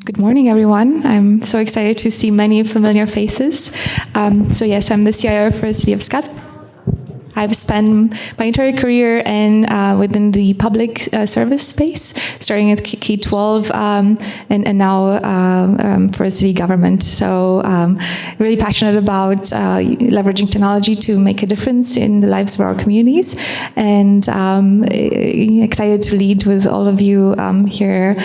Good morning, everyone. I'm so excited to see many familiar faces. So yes, I'm the CIO for the City of Scottsdale. I've spent my entire career within the public service space, starting at K-12 and now for city government. So really passionate about leveraging technology to make a difference in the lives of our communities, and excited to lead with all of you here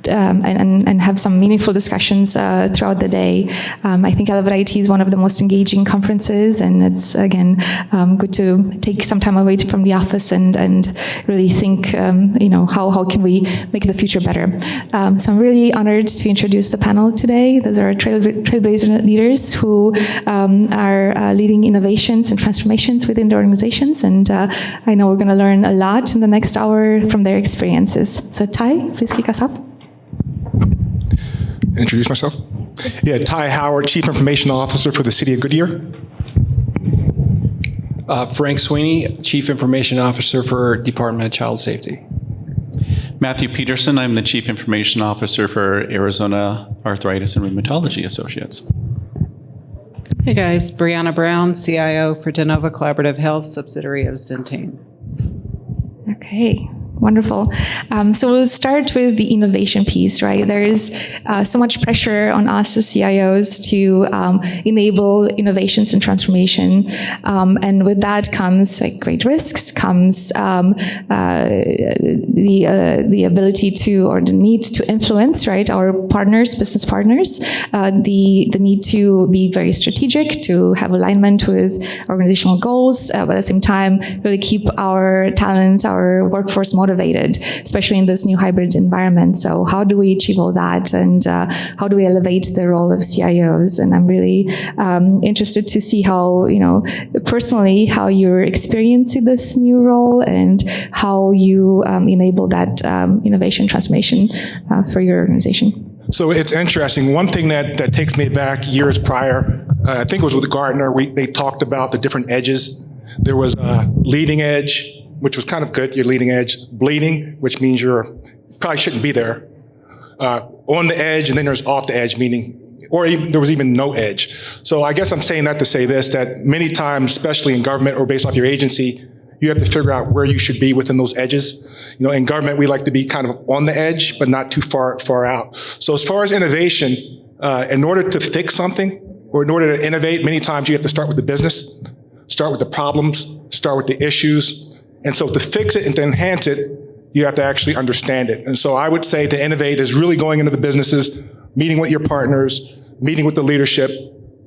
and have some meaningful discussions throughout the day. I think ElevateIT is one of the most engaging conferences, and it's, again, good to take some time away from the office and really think, how can we make the future better. So I'm really honored to introduce the panel today. Those are trailblazer leaders who are leading innovations and transformations within their organizations, and I know we're going to learn a lot in the next hour from their experiences. So Ty, please kick us off. Introduce myself? Yeah, Ty Howard, Chief Information Officer for the City of Goodyear. Frank Sweeney, Chief Information Officer for Department of Child Safety. Matthew Peterson, I'm the Chief Information Officer for Arizona Arthritis and Rheumatology Associates. Hey guys, Brianna Brown, CIO for Denova Collaborative Health, subsidiary of Centene. Okay. Wonderful. So we'll start with the innovation piece, right? There is so much pressure on us as CIOs to enable innovations and transformation. And with that comes great risks, comes the ability to, or the need to influence, right, our partners, business partners, the need to be very strategic, to have alignment with organizational goals, but at the same time, really keep our talent, our workforce motivated, especially in this new hybrid environment. So how do we achieve all that, and how do we elevate the role of CIOs? And I'm really interested to see how, personally, how you're experiencing this new role and how you enable that innovation transformation for your organization. So it's interesting. One thing that takes me back years prior, I think it was with Gartner, they talked about the different edges. There was a leading edge, which was kind of good, your leading edge. Bleeding, which means you probably shouldn't be there. On the edge, and then there's off the edge, meaning, or even, there was even no edge. So I guess I'm saying that to say this, that many times, especially in government or based off your agency, you have to figure out where you should be within those edges. In government, we like to be kind of on the edge, but not too far out. So as far as innovation, in order to fix something, or in order to innovate, many times you have to start with the business, start with the problems, start with the issues. And so to fix it and to enhance it, you have to actually understand it. And so I would say to innovate is really going into the businesses, meeting with your partners, meeting with the leadership,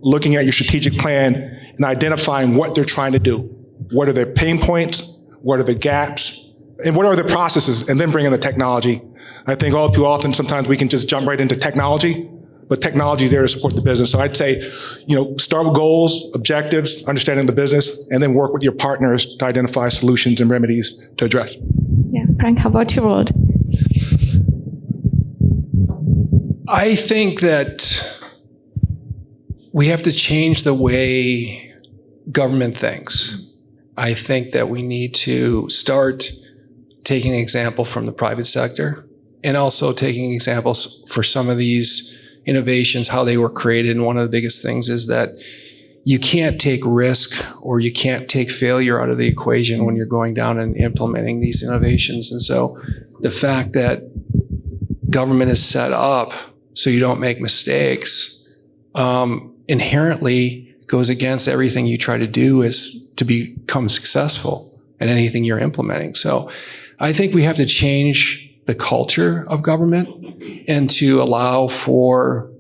looking at your strategic plan, and identifying what they're trying to do. What are their pain points? What are the gaps? And what are the processes? And then bring in the technology. I think all too often, sometimes we can just jump right into technology, but technology is there to support the business. So I'd say, start with goals, objectives, understanding the business, and then work with your partners to identify solutions and remedies to address. Yeah, Frank, how about your world? I think that we have to change the way government thinks. I think that we need to start taking an example from the private sector, and also taking examples for some of these innovations, how they were created. And one of the biggest things is that you can't take risk, or you can't take failure out of the equation when you're going down and implementing these innovations. And so the fact that government is set up so you don't make mistakes inherently goes against everything you try to do is to become successful at anything you're implementing. So I think we have to change the culture of government and to allow for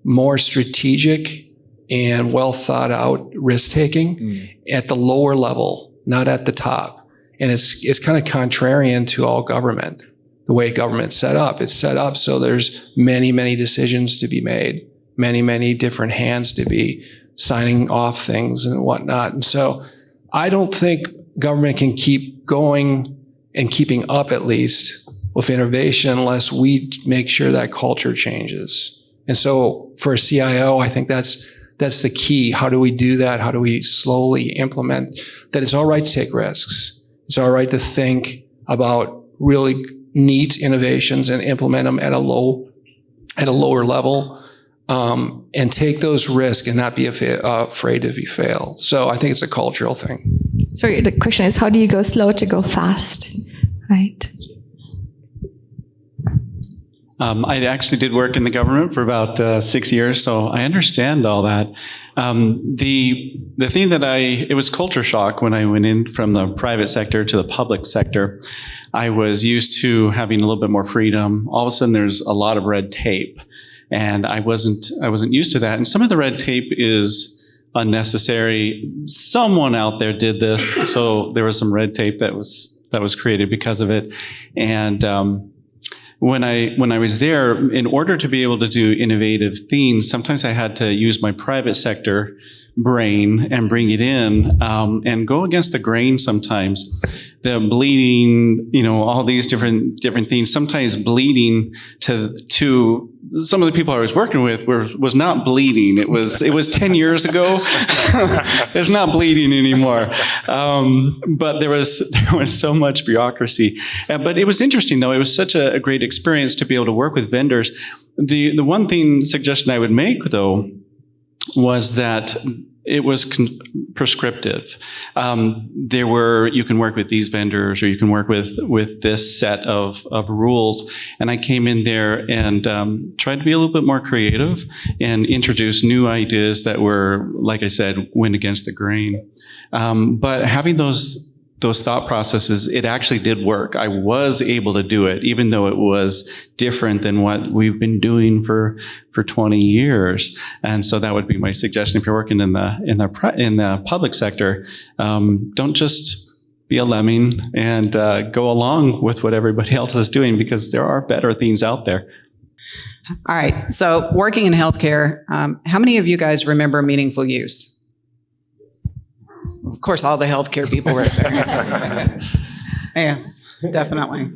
more strategic and well thought out risk taking at the lower level, not at the top. And it's kind of contrarian to all government, the way government's set up. It's set up so there's many, many decisions to be made, many, many different hands to be signing off things and whatnot. And so I don't think government can keep going and keeping up, at least, with innovation unless we make sure that culture changes. And so for a CIO, I think that's the key. How do we do that? How do we slowly implement that it's all right to take risks? It's all right to think about really neat innovations and implement them at a low at a lower level, and take those risks and not be afraid to be failed. So I think it's a cultural thing. Sorry, the question is, how do you go slow to go fast, right? I actually did work in the government for about 6 years, so I understand all that. The thing that it was culture shock when I went in from the private sector to the public sector. I was used to having a little bit more freedom. All of a sudden, there's a lot of red tape, and I wasn't used to that. And some of the red tape is unnecessary. Someone out there did this, so there was some red tape that was created because of it. And when I was there, in order to be able to do innovative things, sometimes I had to use my private sector brain and bring it in and go against the grain sometimes. The bleeding, all these different things, sometimes bleeding to some of the people I was working with was not bleeding. It was 10 years ago. It's not bleeding anymore. But there was so much bureaucracy. But it was interesting though. It was such a great experience to be able to work with vendors. The one suggestion I would make though was that it was prescriptive. You can work with these vendors, or you can work with this set of rules. And I came in there and tried to be a little bit more creative and introduce new ideas that were, like I said, went against the grain. But having those thought processes, it actually did work. I was able to do it, even though it was different than what we've been doing for 20 years. And so that would be my suggestion. If you're working in the public sector, don't just be a lemming and go along with what everybody else is doing, because there are better things out there. All right. So working in healthcare, how many of you guys remember meaningful use? Of course, all the healthcare people raise their hand. Yes, definitely.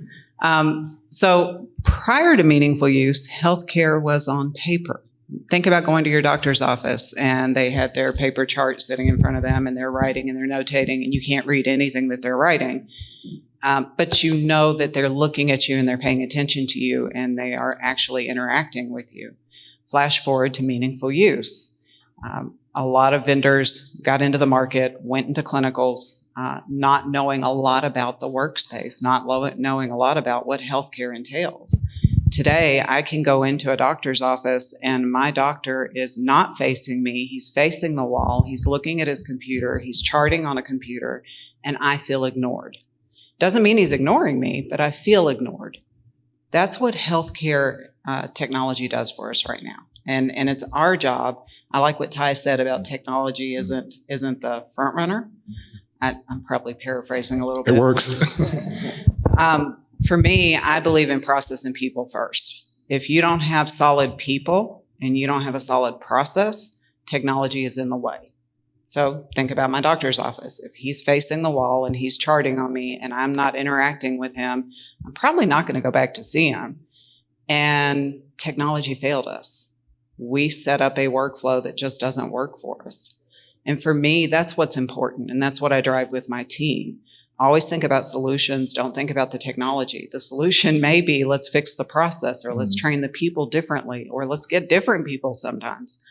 So prior to meaningful use, healthcare was on paper. Think about going to your doctor's office and they had their paper chart sitting in front of them and they're writing and they're notating and you can't read anything that they're writing. But you know that they're looking at you and they're paying attention to you and they are actually interacting with you. Flash forward to meaningful use. A lot of vendors got into the market, went into clinicals, not knowing a lot about the workspace, not knowing a lot about what healthcare entails. Today, I can go into a doctor's office and my doctor is not facing me. He's facing the wall. He's looking at his computer. He's charting on a computer, and I feel ignored. Doesn't mean he's ignoring me, but I feel ignored. That's what healthcare technology does for us right now. And it's our job. I like what Ty said about technology isn't the front runner. I'm probably paraphrasing a little bit. It works. For me, I believe in process and people first. If you don't have solid people and you don't have a solid process, technology is in the way. So think about my doctor's office. If he's facing the wall and he's charting on me and I'm not interacting with him, I'm probably not going to go back to see him. And technology failed us. We set up a workflow that just doesn't work for us. And for me, that's what's important. And that's what I drive with my team. Always think about solutions. Don't think about the technology. The solution may be let's fix the process, or let's train the people differently, or let's get different people sometimes.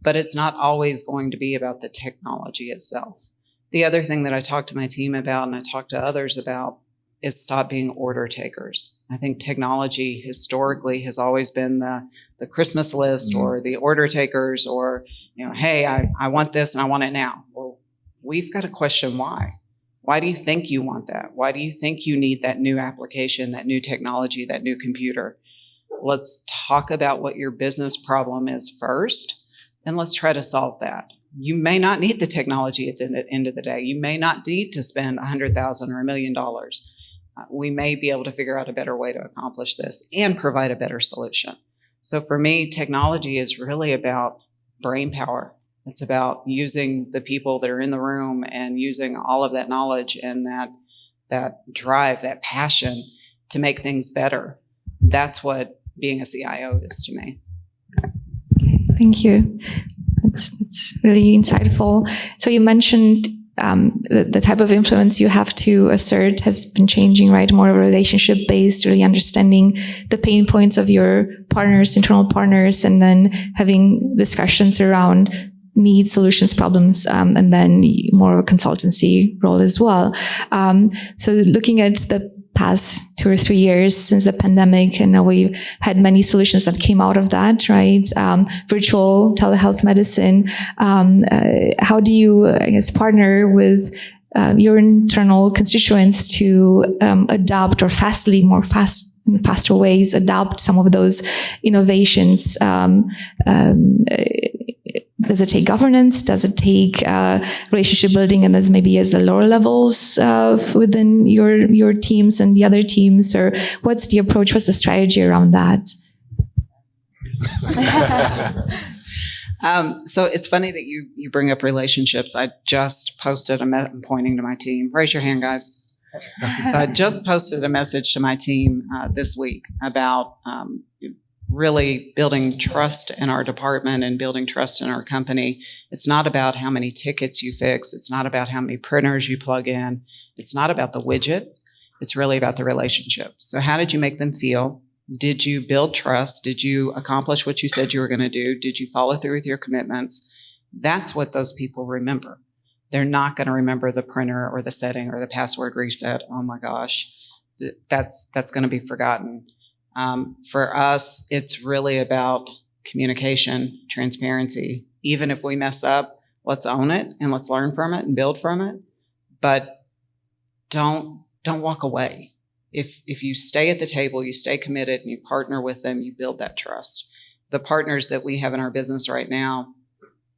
But it's not always going to be about the technology itself. The other thing that I talk to my team about and I talk to others about is stop being order takers. I think technology historically has always been the Christmas list or the order takers, or, hey, I want this and I want it now. Well, we've got to question why. Why do you think you want that? Why do you think you need that new application, that new technology, that new computer? Let's talk about what your business problem is first, and let's try to solve that. You may not need the technology at the end of the day. You may not need to spend $100,000 or $1 million. We may be able to figure out a better way to accomplish this and provide a better solution. So for me, technology is really about brain power. It's about using the people that are in the room and using all of that knowledge and that drive, that passion to make things better. That's what being a CIO is to me. Okay, thank you. That's really insightful. So you mentioned the type of influence you have to assert has been changing, right? More relationship based, really understanding the pain points of your partners, internal partners, and then having discussions around needs, solutions, problems, and then more of a consultancy role as well. So looking at the past 2 or 3 years since the pandemic, and now we've had many solutions that came out of that, right? Virtual telehealth medicine. How do you, I guess, partner with your internal constituents to adopt or in faster ways, adopt some of those innovations? Does it take governance? Does it take relationship building, and there's maybe as the lower levels within your teams and the other teams? Or what's the approach? What's the strategy around that? So it's funny that you bring up relationships. I just posted I'm pointing to my team. Raise your hand, guys. So I just posted a message to my team this week about really building trust in our department and building trust in our company. It's not about how many tickets you fix. It's not about how many printers you plug in. It's not about the widget. It's really about the relationship. So how did you make them feel? Did you build trust? Did you accomplish what you said you were going to do? Did you follow through with your commitments? That's what those people remember. They're not going to remember the printer or the setting or the password reset. Oh my gosh, that's going to be forgotten. For us, it's really about communication, transparency. Even if we mess up, let's own it and let's learn from it and build from it. But don't walk away. If you stay at the table, you stay committed and you partner with them, you build that trust. The partners that we have in our business right now,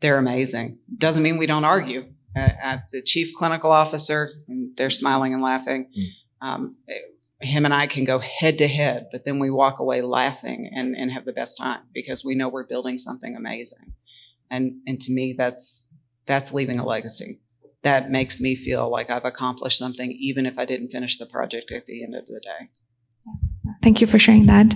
they're amazing. Doesn't mean we don't argue. The chief clinical officer, and they're smiling and laughing. Him and I can go head to head, but then we walk away laughing and have the best time because we know we're building something amazing. And to me, that's leaving a legacy. That makes me feel like I've accomplished something, even if I didn't finish the project at the end of the day. Thank you for sharing that.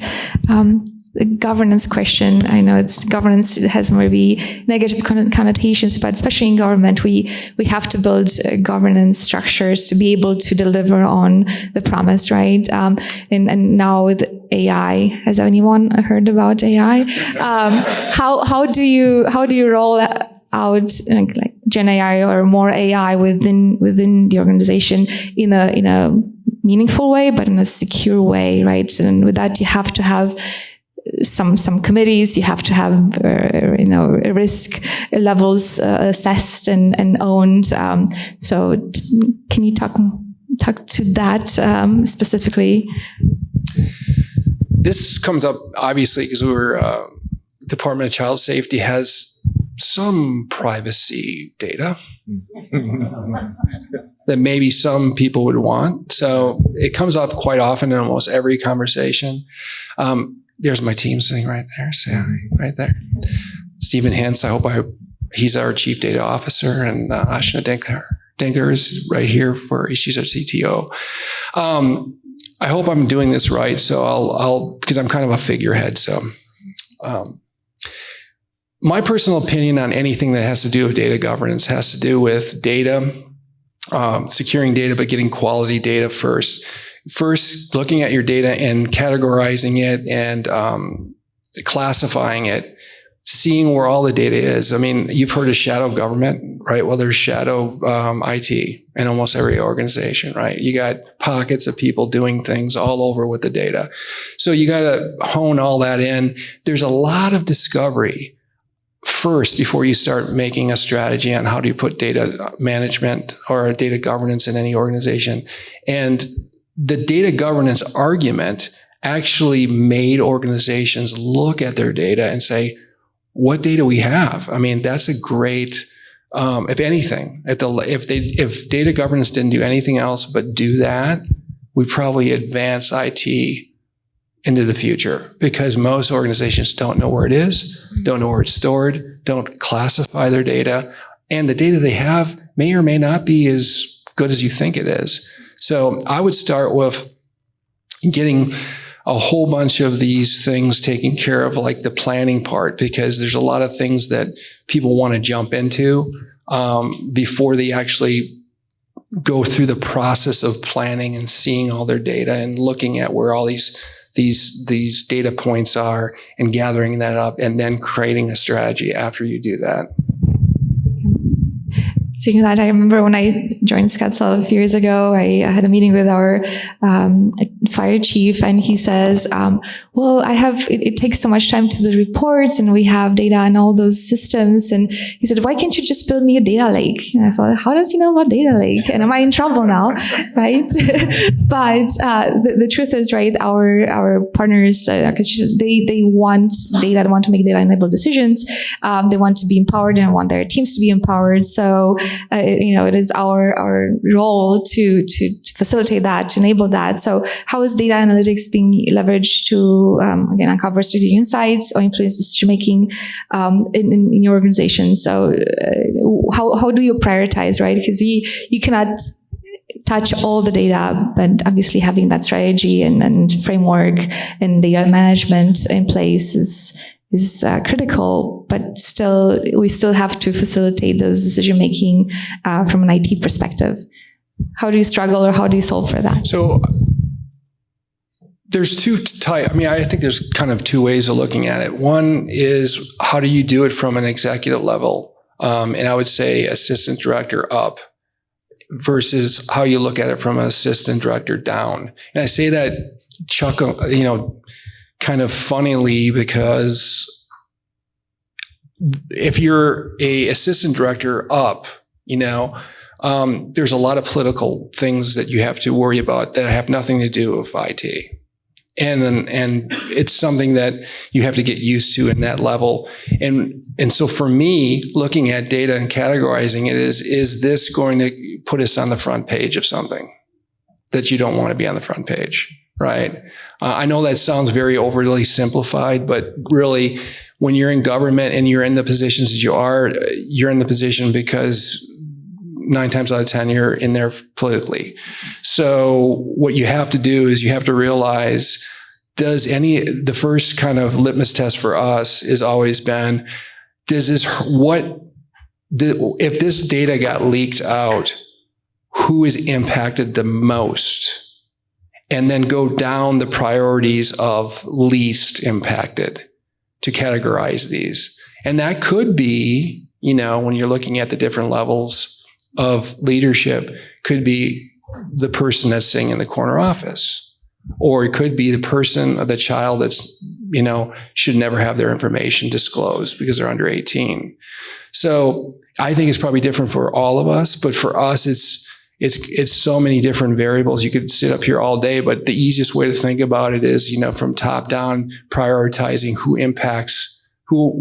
The governance question, I know governance has maybe negative connotations, but especially in government, we have to build governance structures to be able to deliver on the promise, right? And now with AI, has anyone heard about AI? How do you roll out like Gen AI or more AI within the organization in a meaningful way, but in a secure way, right? And with that, you have to have some committees, you have to have risk levels assessed and owned. So can you talk to that specifically? This comes up obviously because we're Department of Child Safety has some privacy data that maybe some people would want. So it comes up quite often in almost every conversation. There's my team sitting right there, Sam, right there. Stephen Hintz, he's our chief data officer, and Ashna Denker is right here she's our CTO. I hope I'm doing this right, so I'll because I'm kind of a figurehead. So my personal opinion on anything that has to do with data governance has to do with data, securing data, but getting quality data first. First, looking at your data and categorizing it and classifying it, seeing where all the data is. I mean, you've heard of shadow government, right? Well, there's shadow IT in almost every organization, right? You got pockets of people doing things all over with the data. So you got to hone all that in. There's a lot of discovery first before you start making a strategy on how do you put data management or data governance in any organization. And the data governance argument actually made organizations look at their data and say, what data we have? I mean, that's a great, if anything, if data governance didn't do anything else but do that, we probably advance IT into the future because most organizations don't know where it is, don't know where it's stored, don't classify their data, and the data they have may or may not be as good as you think it is. So I would start with getting a whole bunch of these things taken care of, like the planning part, because there's a lot of things that people want to jump into, before they actually go through the process of planning and seeing all their data and looking at where all these data points are and gathering that up and then creating a strategy after you do that. Speaking of that, I remember when I joined Scottsdale a few years ago, I had a meeting with our fire chief, and he says, well, it takes so much time to build reports, and we have data in all those systems. And he said, why can't you just build me a data lake? And I thought, how does he know about data lake? And am I in trouble now? Right? But the truth is, right, our partners, they want data, they want to make data-enabled decisions. They want to be empowered and want their teams to be empowered. So, it is our role to facilitate that, to enable that. So how is data analytics being leveraged to, again, uncover strategic insights or influence decision-making in your organization? So how do you prioritize, right? Because you cannot touch all the data, but obviously having that strategy and framework and data management in place is critical, but we still have to facilitate those decision-making from an IT perspective. How do you struggle, or how do you solve for that? So there's two types. I think there's kind of two ways of looking at it. One is, how do you do it from an executive level? And I would say assistant director up, versus how you look at it from an assistant director down. And I say that kind of funnily, because if you're a assistant director up, there's a lot of political things that you have to worry about that have nothing to do with IT. And it's something that you have to get used to in that level. And so for me, looking at data and categorizing it is this going to put us on the front page of something that you don't want to be on the front page, right? I know that sounds very overly simplified, but really, when you're in government and you're in the positions that you're in the position because 9 times out of 10, you're in there politically. So what you have to do is you have to realize, the first kind of litmus test for us has always been, if this data got leaked out, who is impacted the most? And then go down the priorities of least impacted to categorize these. And that could be, when you're looking at the different levels of leadership, could be the person that's sitting in the corner office, or it could be the person or the child that's, should never have their information disclosed because they're under 18. So I think it's probably different for all of us, but for us, it's so many different variables. You could sit up here all day, but the easiest way to think about it is, from top down, prioritizing who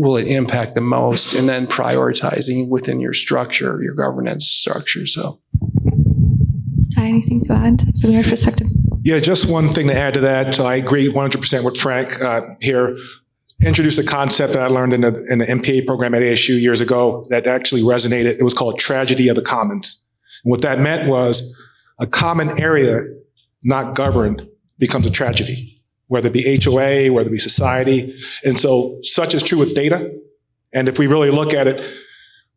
will it impact the most, and then prioritizing within your structure, your governance structure. So, anything to add from your perspective? Yeah, just one thing to add to that. So I agree 100% with Frank here. Introduced a concept that I learned in the MPA program at ASU years ago that actually resonated. It was called tragedy of the commons. And what that meant was a common area not governed becomes a tragedy, whether it be HOA, whether it be society. And so such is true with data. And if we really look at it,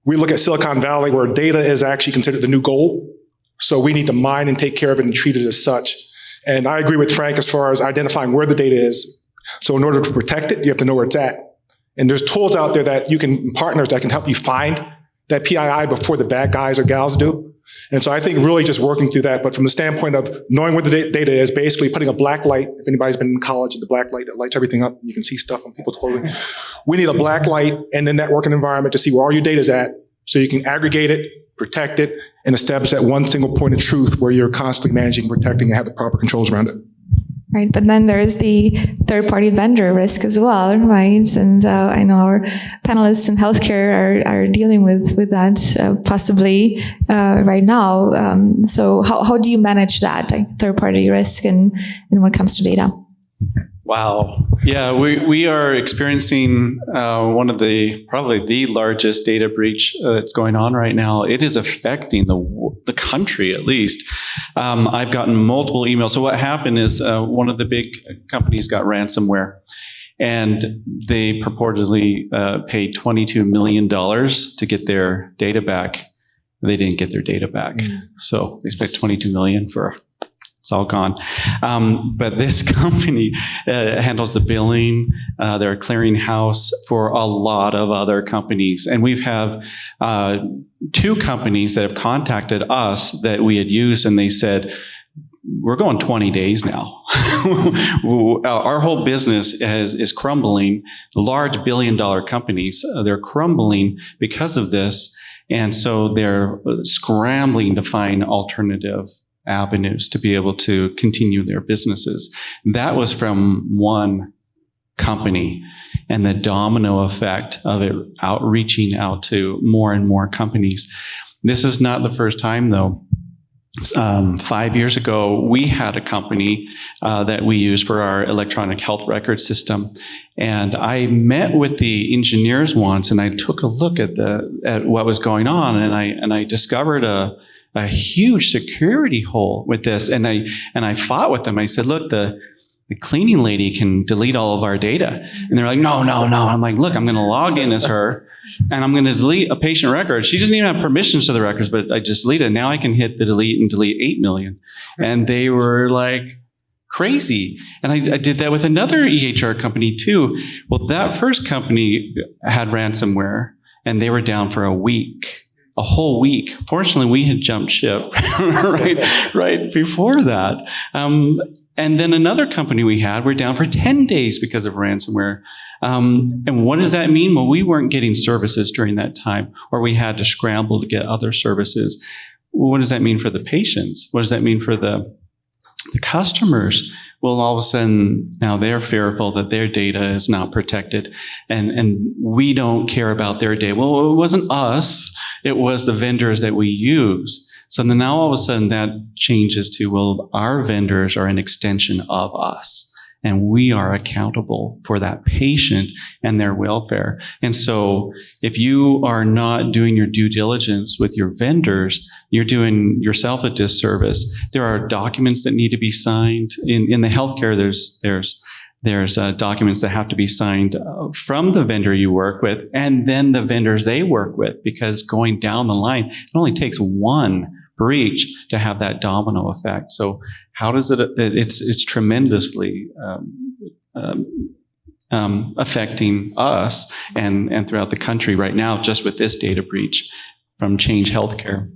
we look at Silicon Valley, where data is actually considered the new gold. So we need to mine and take care of it and treat it as such. And I agree with Frank as far as identifying where the data is. So in order to protect it, you have to know where it's at. And there's tools out there that partners that can help you find that PII before the bad guys or gals do. And so I think really just working through that, but from the standpoint of knowing where the data is, basically putting a black light, if anybody's been in college, the black light that lights everything up, you can see stuff on people's clothing. We need a black light in the networking environment to see where all your data is at, so you can aggregate it, protect it, and establish that one single point of truth where you're constantly managing, protecting, and have the proper controls around it. Right, but then there is the third-party vendor risk as well, right? And I know our panelists in healthcare are dealing with that possibly right now. So how do you manage that, like third-party risk and when it comes to data? Wow. Yeah, we are experiencing one of probably the largest data breach that's going on right now. It is affecting the country, at least. I've gotten multiple emails. So what happened is one of the big companies got ransomware. and they purportedly paid $22 million to get their data back. They didn't get their data back. So they spent $22 million for, it's all gone. But this company handles the billing. They're a clearinghouse for a lot of other companies. And we've have 2 companies that have contacted us that we had used, and they said, we're going 20 days now. Our whole business is crumbling. Large billion-dollar companies, they're crumbling because of this. And so they're scrambling to find alternative avenues to be able to continue their businesses. That was from one company, and the domino effect of it outreaching out to more and more companies. This is not the first time, though. 5 years ago, we had a company that we used for our electronic health record system. And I met with the engineers once, and I took a look at what was going on, and I discovered a huge security hole with this. And I fought with them. I said, look, the cleaning lady can delete all of our data. And they're like, no. I'm like, look, I'm going to log in as her, and I'm going to delete a patient record. She doesn't even have permissions to the records, but I just delete it. Now I can hit the delete and delete 8 million. And they were like crazy. And I did that with another EHR company too. Well, that first company had ransomware, and they were down for a whole week. Fortunately, we had jumped ship right before that. And then another company we're down for 10 days because of ransomware. And what does that mean? Well, we weren't getting services during that time, or we had to scramble to get other services. Well, what does that mean for the patients? What does that mean for the customers? Well, all of a sudden, now they're fearful that their data is not protected, and we don't care about their data. Well, it wasn't us. It was the vendors that we use. So then now all of a sudden that changes to, well, our vendors are an extension of us, and we are accountable for that patient and their welfare. And so if you are not doing your due diligence with your vendors, you're doing yourself a disservice. There are documents that need to be signed. In the healthcare, there's documents that have to be signed from the vendor you work with, and then the vendors they work with, because going down the line, it only takes one breach to have that domino effect. So how does it's tremendously affecting us and throughout the country right now, just with this data breach from Change Healthcare.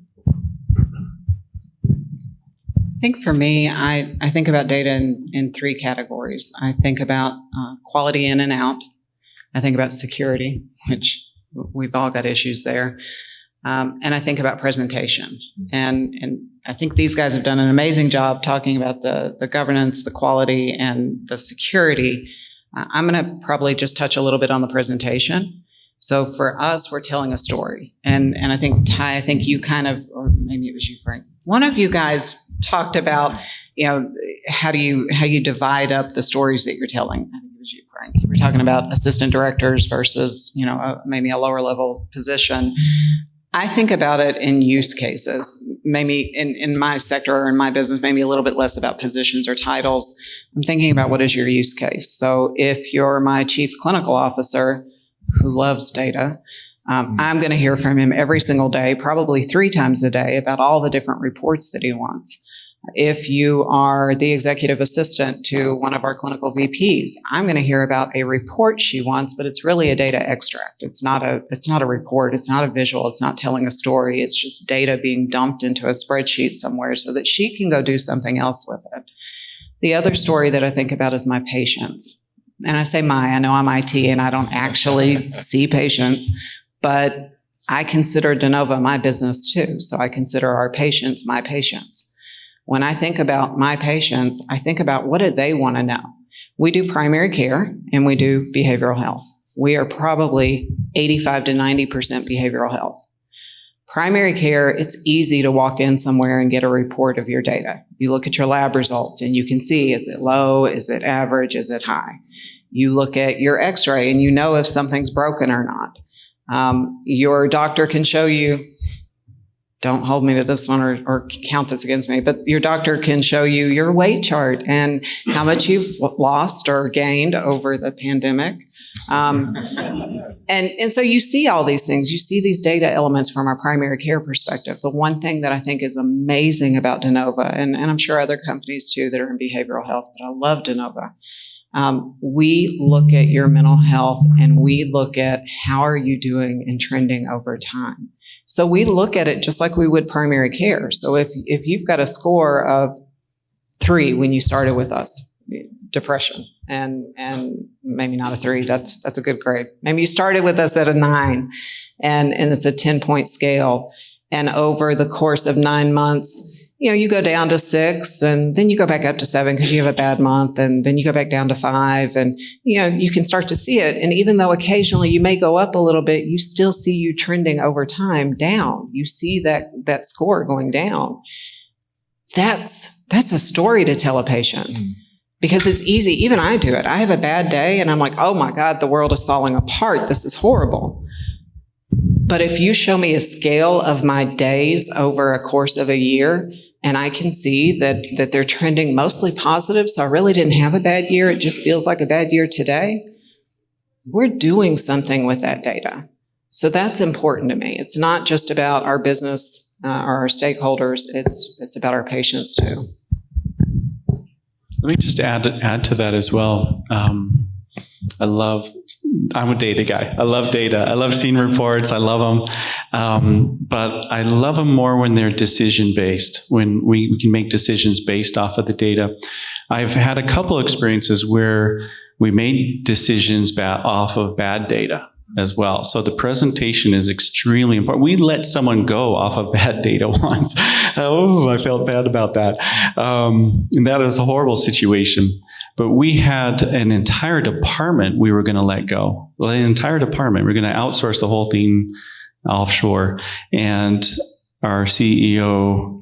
I think for me, I think about data in 3 categories. I think about quality in and out. I think about security, which we've all got issues there. And I think about presentation. And I think these guys have done an amazing job talking about the governance, the quality, and the security. I'm going to probably just touch a little bit on the presentation. So for us, we're telling a story. And I think, Ty, you kind of, or maybe it was you, Frank, one of you guys talked about, how you divide up the stories that you're telling. I think it was you, Frank. You were talking about assistant directors versus, maybe a lower level position. I think about it in use cases, maybe in my sector or in my business, maybe a little bit less about positions or titles. I'm thinking about what is your use case. So if you're my chief clinical officer who loves data, I'm going to hear from him every single day, probably 3 times a day, about all the different reports that he wants. If you are the executive assistant to one of our clinical VPs, I'm going to hear about a report she wants, but it's really a data extract. It's not a report. It's not a visual. It's not telling a story. It's just data being dumped into a spreadsheet somewhere so that she can go do something else with it. The other story that I think about is my patients. And I say I know I'm IT and I don't actually see patients, but I consider de novo my business too. So I consider our patients my patients. When I think about my patients, I think about what do they want to know. We do primary care and we do behavioral health. We are probably 85 to 90% behavioral health. Primary care, it's easy to walk in somewhere and get a report of your data. You look at your lab results and you can see, is it low? Is it average? Is it high? You look at your x-ray and you know if something's broken or not. Your doctor can show you don't hold me to this one or count this against me, but your doctor can show you your weight chart and how much you've lost or gained over the pandemic. And so you see all these things. You see these data elements from our primary care perspective. The one thing that I think is amazing about Denova, and I'm sure other companies too that are in behavioral health, but I love Denova. We look at your mental health and we look at how are you doing and trending over time. So we look at it just like we would primary care. So if you've got a score of 3 when you started with us, depression, and maybe not a 3, that's a good grade. Maybe you started with us at a 9 and it's a 10-point scale. And over the course of 9 months, you go down to 6 and then you go back up to 7 because you have a bad month, and then you go back down to 5, and you can start to see it. And even though occasionally you may go up a little bit, you still see you trending over time down. You see that score going down. That's a story to tell a patient because it's easy. Even I do it. I have a bad day and I'm like, oh my God, the world is falling apart. This is horrible. But if you show me a scale of my days over a course of a year, and I can see that they're trending mostly positive, so I really didn't have a bad year, it just feels like a bad year today, we're doing something with that data. So that's important to me. It's not just about our business or our stakeholders, it's about our patients too. Let me just add to that as well. I'm a data guy. I love data. I love seeing reports. I love them. But I love them more when they're decision-based, when we can make decisions based off of the data. I've had a couple experiences where we made decisions off of bad data as well. So the presentation is extremely important. We let someone go off of bad data once. Oh, I felt bad about that. And that was a horrible situation. But we had an entire department we were going to let go. Well, the entire department. We're going to outsource the whole thing offshore. And our CEO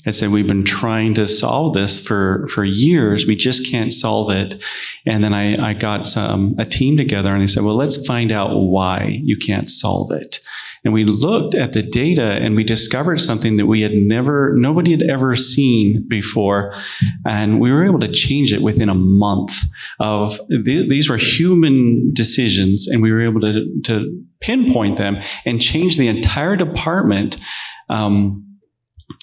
had said, we've been trying to solve this for years. We just can't solve it. And then I got a team together and I said, well, let's find out why you can't solve it. And we looked at the data and we discovered something that nobody had ever seen before. And we were able to change it within a month of, these were human decisions, and we were able to pinpoint them and change the entire department.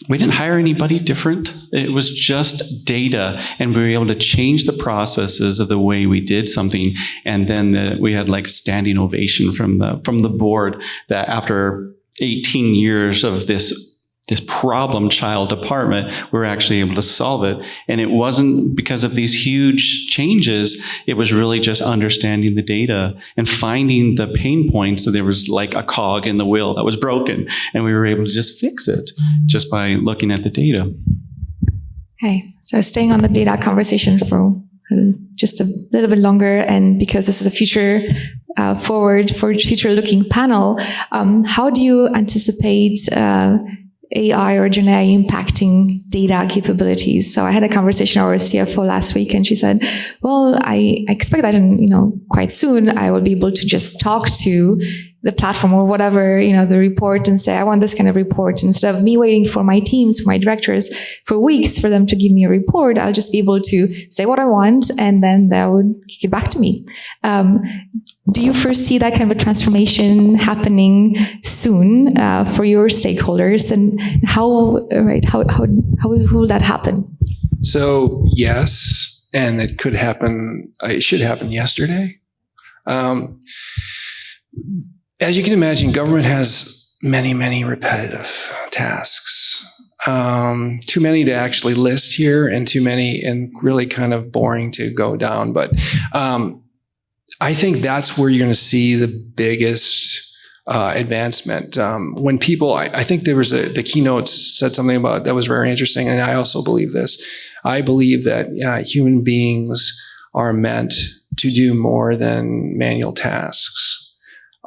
We didn't hire anybody different. It was just data, and we were able to change the processes of the way we did something. And then we had like standing ovation from the board that after 18 years of this problem child department, we're actually able to solve it. And it wasn't because of these huge changes. It was really just understanding the data and finding the pain points. So there was like a cog in the wheel that was broken, and we were able to just fix it just by looking at the data. Okay, so staying on the data conversation for just a little bit longer, and because this is a future-looking panel, how do you anticipate AI or Gen AI impacting data capabilities? So I had a conversation with our CFO last week, and she said, well, I expect that quite soon I will be able to just talk to the platform or whatever, the report, and say, I want this kind of report. Instead of me waiting for my teams, for my directors for weeks for them to give me a report, I'll just be able to say what I want, and then they would kick it back to me. Do you foresee that kind of a transformation happening soon for your stakeholders, and how will that happen? So yes, and it could happen. It should happen yesterday. As you can imagine, government has many, many repetitive tasks. Too many to actually list here, and too many and really kind of boring to go down. But I think that's where you're going to see the biggest advancement. When people, I think there was the keynote said something about that was very interesting, and I also believe this. I believe that human beings are meant to do more than manual tasks.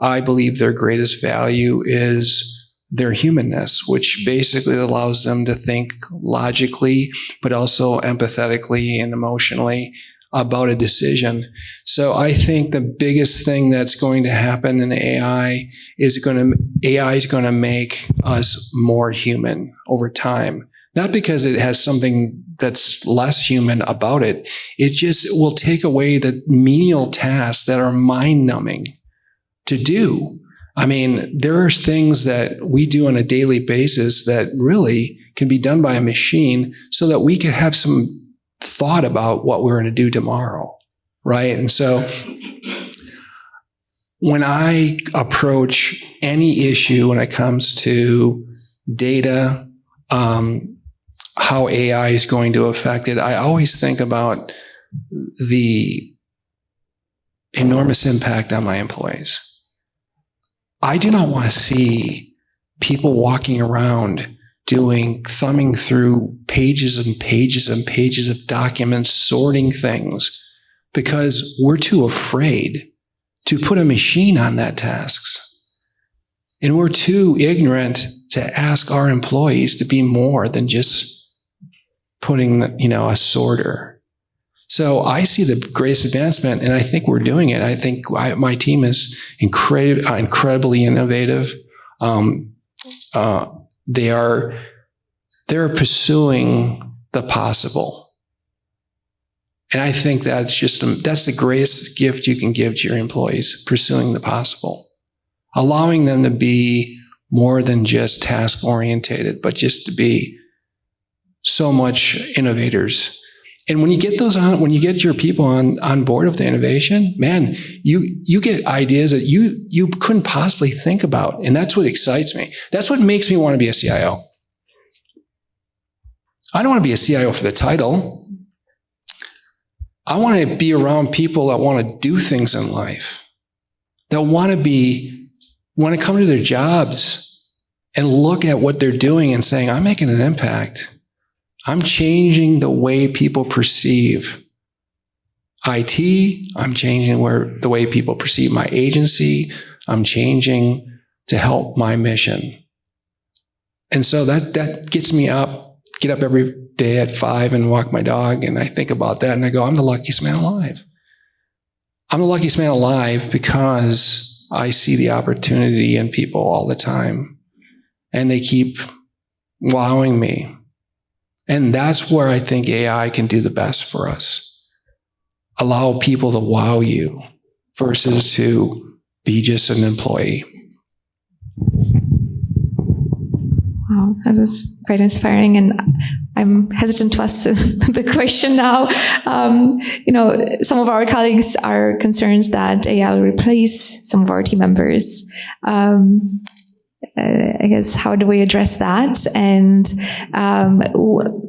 I believe their greatest value is their humanness, which basically allows them to think logically, but also empathetically and emotionally. about a decision. So I think the biggest thing that's going to happen in AI is going to make us more human over time. Not because it has something that's less human about it. It just will take away the menial tasks that are mind-numbing to do. I mean, there are things that we do on a daily basis that really can be done by a machine so that we could have some thought about what we're going to do tomorrow, right? And so when I approach any issue when it comes to data, how AI is going to affect it, I always think about the enormous impact on my employees. I do not want to see people walking around thumbing through pages and pages and pages of documents, sorting things, because we're too afraid to put a machine on that tasks. And we're too ignorant to ask our employees to be more than just putting, a sorter. So I see the greatest advancement, and I think we're doing it. I think my team is incredibly innovative. They're pursuing the possible. And I think that's the greatest gift you can give to your employees, pursuing the possible. Allowing them to be more than just task orientated, but just to be so much innovators. And when you get when you get your people on board with the innovation, man, you get ideas that you couldn't possibly think about. And that's what excites me. That's what makes me want to be a CIO. I don't want to be a CIO for the title. I want to be around people that want to do things in life, that want to come to their jobs and look at what they're doing and saying, I'm making an impact. I'm changing the way people perceive IT. I'm changing the way people perceive my agency. I'm changing to help my mission. And so that gets me up, get up every day at 5 and walk my dog. And I think about that and I go, I'm the luckiest man alive. I'm the luckiest man alive because I see the opportunity in people all the time. And they keep wowing me. And that's where I think AI can do the best for us. Allow people to wow you versus to be just an employee. Wow, that is quite inspiring. And I'm hesitant to ask the question now. Some of our colleagues are concerned that AI will replace some of our team members. I guess, how do we address that? And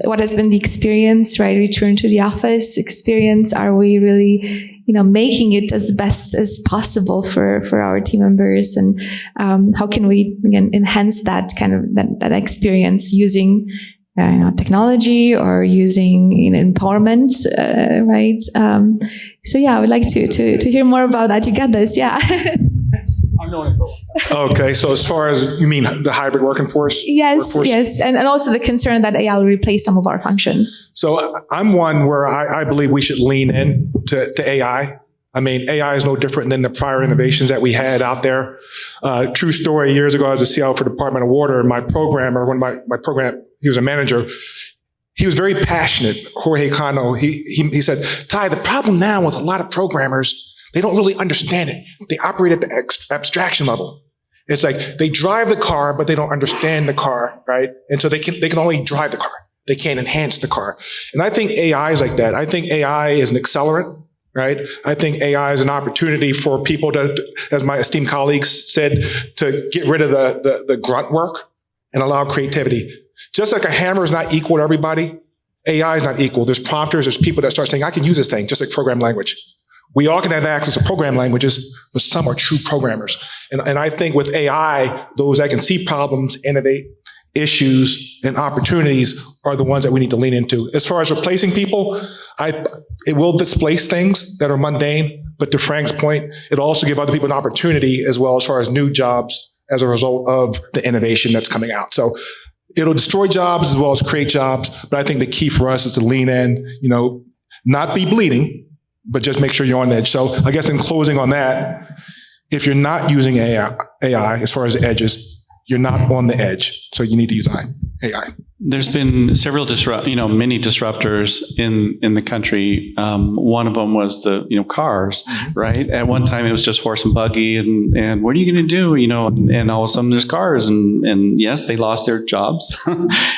what has been the experience, right? Return to the office experience. Are we really, making it as best as possible for our team members? And how can we, again, enhance that kind of that experience using technology or using empowerment, right? So yeah, I would like to hear more about that. You got this, yeah. Okay, so as far as, you mean the hybrid working force? Yes, yes. And also the concern that AI will replace some of our functions. So I'm one where I believe we should lean in to AI. I mean, AI is no different than the prior innovations that we had out there. True story, years ago, I was a CIO for Department of Water, and my programmer, when my program, he was a manager, he was very passionate, Jorge Cano. He said, Ty, the problem now with a lot of programmers, they don't really understand it. They operate at the abstraction level. It's like they drive the car, but they don't understand the car, right? And so they can only drive the car. They can't enhance the car. And I think AI is like that. I think AI is an accelerant, right? I think AI is an opportunity for people to, as my esteemed colleagues said, to get rid of the grunt work and allow creativity. Just like a hammer is not equal to everybody, AI is not equal. There's prompters, there's people that start saying, I can use this thing, just like program language. We all can have access to program languages, but some are true programmers. And I think with AI, those that can see problems, innovate, issues, and opportunities are the ones that we need to lean into. As far as replacing people, it will displace things that are mundane, but to Frank's point, it'll also give other people an opportunity as well as far as new jobs as a result of the innovation that's coming out. So it'll destroy jobs as well as create jobs, but I think the key for us is to lean in, not be bleeding, but just make sure you're on the edge. So I guess in closing on that, if you're not using AI as far as the edges, you're not on the edge. So you need to use AI. There's been several many disruptors in the country. One of them was the cars, right? At one time it was just horse and buggy, and what are you going to do? And all of a sudden there's cars, and yes, they lost their jobs,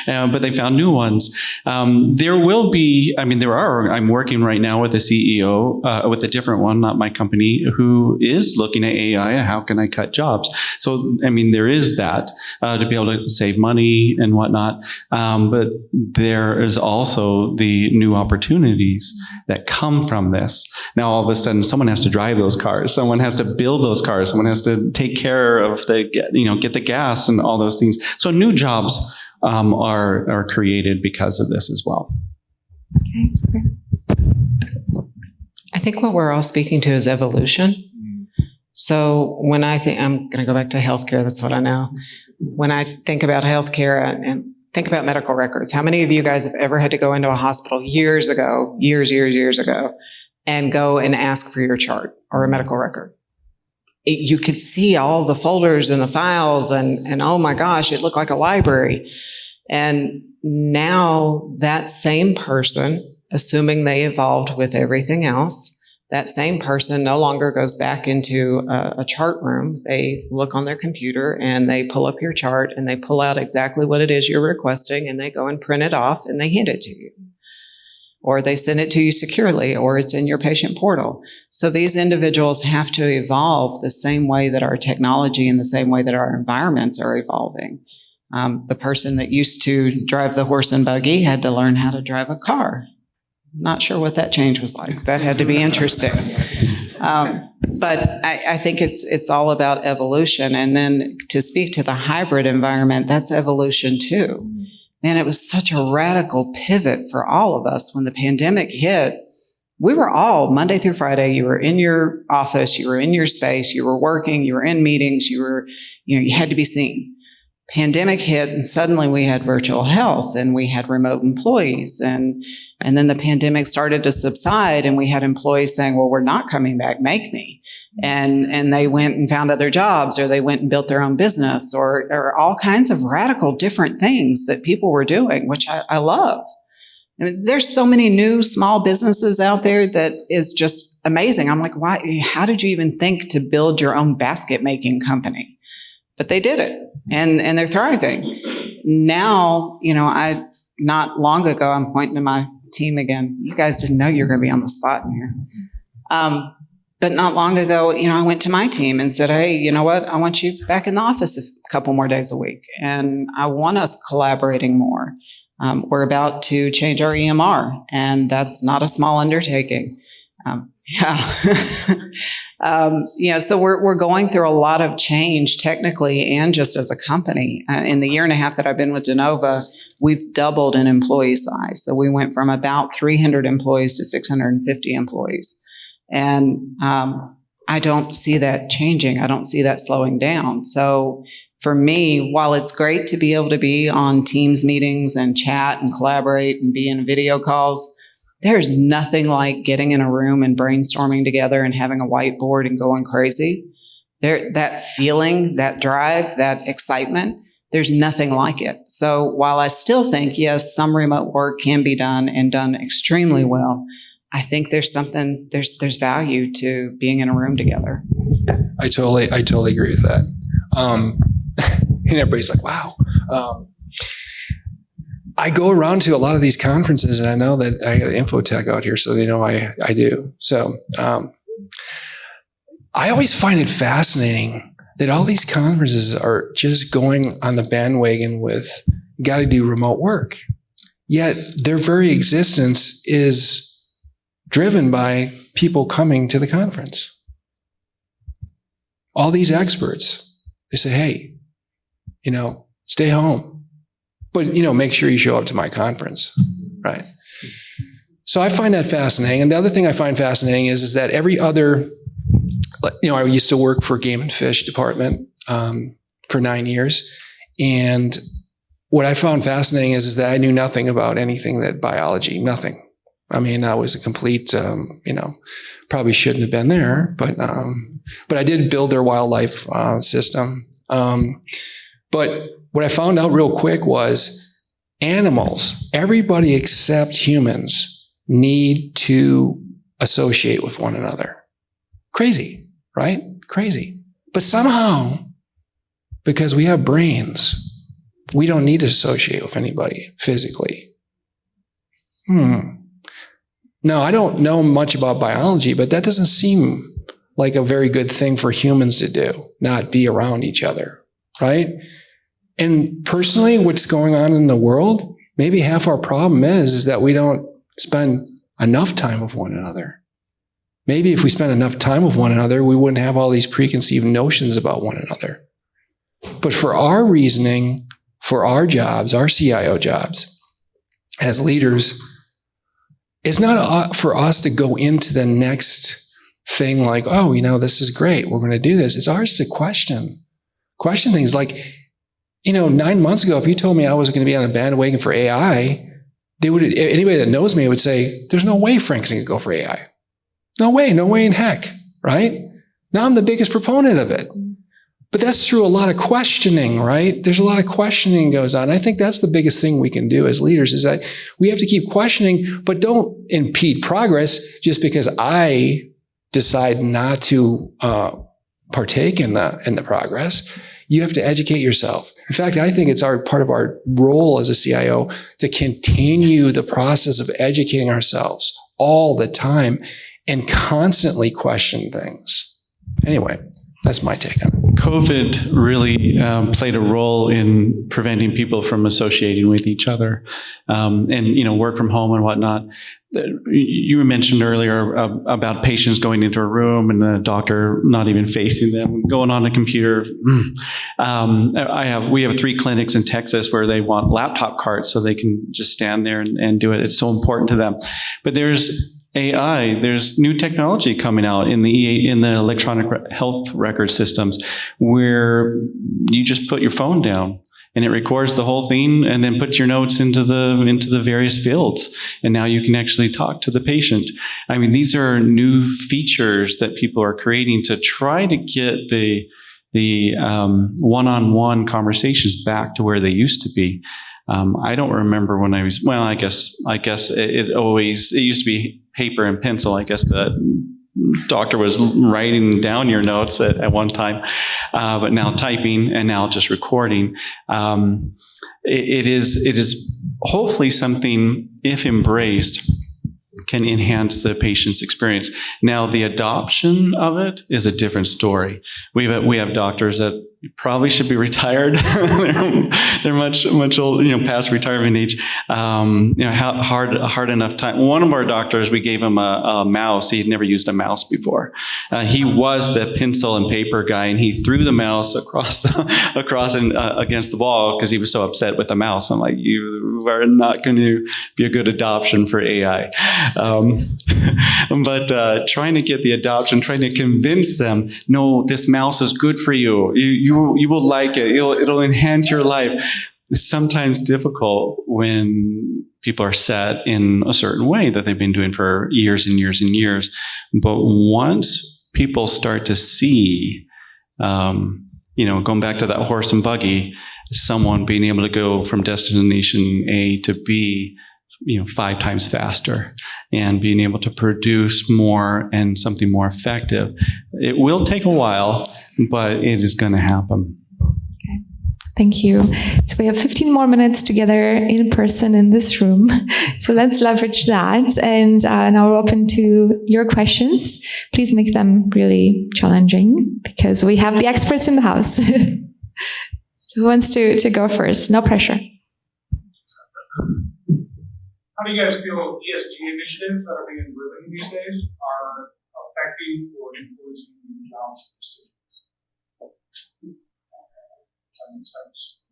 but they found new ones. There will be, I'm working right now with a CEO, with a different one, not my company, who is looking at AI. How can I cut jobs? So, there is that to be able to save money and whatnot. But there is also the new opportunities that come from this. Now, all of a sudden, someone has to drive those cars. Someone has to build those cars. Someone has to take care of get the gas and all those things. So new jobs are created because of this as well. Okay. I think what we're all speaking to is evolution. So when I think, I'm going to go back to healthcare, that's what I know. When I think about healthcare and think about medical records, how many of you guys have ever had to go into a hospital years ago, and go and ask for your chart or a medical record? You could see all the folders and the files and oh my gosh, it looked like a library. And now that same person, assuming they evolved with everything else, that same person no longer goes back into a chart room. They look on their computer and they pull up your chart and they pull out exactly what it is you're requesting, and they go and print it off and they hand it to you. Or they send it to you securely, or it's in your patient portal. So these individuals have to evolve the same way that our technology and the same way that our environments are evolving. The person that used to drive the horse and buggy had to learn how to drive a car. Not sure what that change was like. That had to be interesting. But I think it's all about evolution. And then to speak to the hybrid environment, that's evolution too. Man, it was such a radical pivot for all of us when the pandemic hit. We were all Monday through Friday. You were in your office, you were in your space, you were working, you were in meetings, you had to be seen. Pandemic hit, and suddenly we had virtual health and we had remote employees, and then the pandemic started to subside and we had employees saying, well, we're not coming back, make me. And they went and found other jobs, or they went and built their own business, or all kinds of radical different things that people were doing, which I love. There's so many new small businesses out there that is just amazing. I'm like, why? How did you even think to build your own basket making company? But they did it, and they're thriving. Now, not long ago, I'm pointing to my team again. You guys didn't know you were going to be on the spot in here. But not long ago, I went to my team and said, hey, you know what? I want you back in the office a couple more days a week. And I want us collaborating more. We're about to change our EMR, and that's not a small undertaking. So we're going through a lot of change technically and just as a company. In the year and a half that I've been with Denova, we've doubled in employee size. So we went from about 300 employees to 650 employees. And I don't see that changing. I don't see that slowing down. So for me, while it's great to be able to be on Teams meetings and chat and collaborate and be in video calls, there's nothing like getting in a room and brainstorming together and having a whiteboard and going crazy. That feeling, that drive, that excitement, there's nothing like it. So while I still think, yes, some remote work can be done and done extremely well, I think there's value to being in a room together. I totally agree with that. And everybody's like, wow. I go around to a lot of these conferences, and I know that I got an infotech out here, so they know I do. So I always find it fascinating that all these conferences are just going on the bandwagon with got to do remote work. Yet their very existence is driven by people coming to the conference. All these experts, they say, hey, stay home. But, make sure you show up to my conference, right? So I find that fascinating. And the other thing I find fascinating is that every other, I used to work for Game and Fish Department for 9 years. And what I found fascinating is that I knew nothing about anything that biology, nothing. I mean, that was a complete, probably shouldn't have been there, but I did build their wildlife system. But what I found out real quick was animals, everybody except humans, need to associate with one another. Crazy, right? Crazy. But somehow, because we have brains, we don't need to associate with anybody physically. Now, I don't know much about biology, but that doesn't seem like a very good thing for humans to do, not be around each other, right? And personally, what's going on in the world, maybe half our problem is that we don't spend enough time with one another. Maybe if we spent enough time with one another, we wouldn't have all these preconceived notions about one another. But for our reasoning, for our jobs, our CIO jobs, as leaders, it's not for us to go into the next thing like, oh, this is great, we're going to do this. It's ours to question things like, 9 months ago, if you told me I was going to be on a bandwagon for AI, anybody that knows me would say, there's no way Frank's going to go for AI. No way in heck, right? Now I'm the biggest proponent of it. But that's through a lot of questioning, right? There's a lot of questioning goes on. I think that's the biggest thing we can do as leaders is that we have to keep questioning, but don't impede progress just because I decide not to partake in the progress. You have to educate yourself. In fact, I think it's part of our role as a CIO to continue the process of educating ourselves all the time and constantly question things. Anyway, that's my take on it. COVID really played a role in preventing people from associating with each other, and work from home and whatnot. You mentioned earlier about patients going into a room and the doctor not even facing them, going on a computer. We have 3 clinics in Texas where they want laptop carts so they can just stand there and do it. It's so important to them. But there's AI, there's new technology coming out in the electronic health record systems where you just put your phone down and it records the whole thing and then puts your notes into the various fields. And now you can actually talk to the patient. I mean, these are new features that people are creating to try to get the one-on-one conversations back to where they used to be. I don't remember when I guess it used to be paper and pencil. I guess the doctor was writing down your notes at one time, but now typing and now just recording. It is hopefully something, if embraced, can enhance the patient's experience. Now, the adoption of it is a different story. We have doctors that probably should be retired. they're much old, past retirement age. Hard enough time. One of our doctors, we gave him a mouse. He had never used a mouse before. He was the pencil and paper guy, and he threw the mouse across and against the wall because he was so upset with the mouse. I'm like, you are not going to be a good adoption for AI. But trying to get the adoption, trying to convince them, no, this mouse is good for you. You will like it. It'll enhance your life. It's sometimes difficult when people are set in a certain way that they've been doing for years and years and years. But once people start to see, going back to that horse and buggy, someone being able to go from destination A to B, 5 times faster and being able to produce more and something more effective. It will take a while, but it is going to happen. Okay. Thank you. So we have 15 more minutes together in person in this room. So let's leverage that. And now we're open to your questions. Please make them really challenging because we have the experts in the house. So who wants to go first? No pressure. How do you guys feel ESG initiatives that are being driven these days are affecting or influencing jobs decisions? Does that make sense?